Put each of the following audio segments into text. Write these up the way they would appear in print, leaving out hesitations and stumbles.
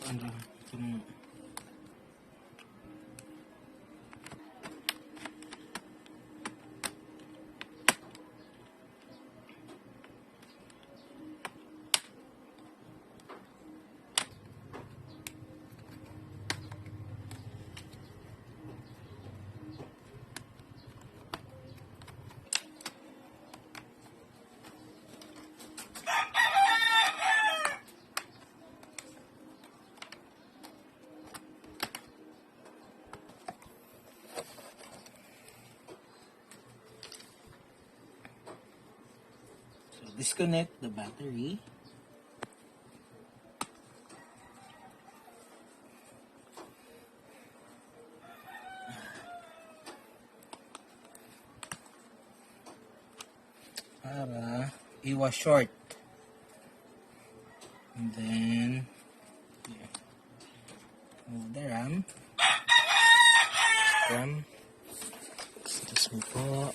ano, itong disconnect the battery. Para iwas short. And then move the RAM. Excuse me po.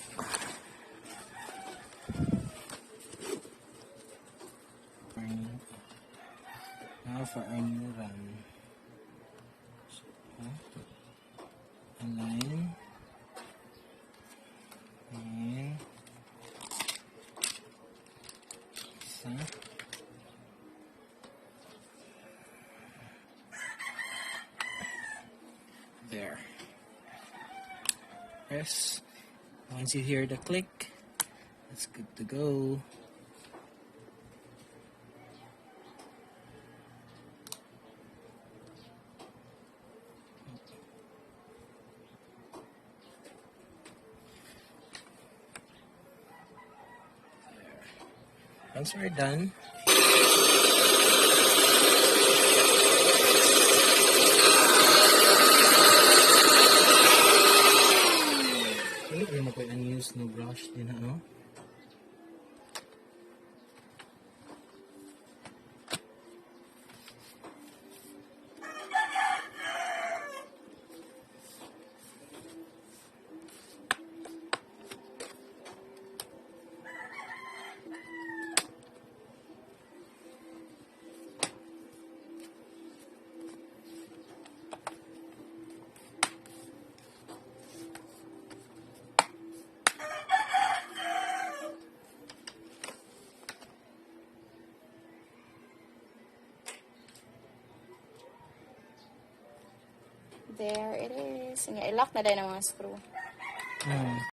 Now for our new RAM. So, align. And isa. There. Press. Once you hear the click, it's good to go. Once we're done, hindi mo pwede unuse no brush din ano. There it is. I-lock na din ang mga screw.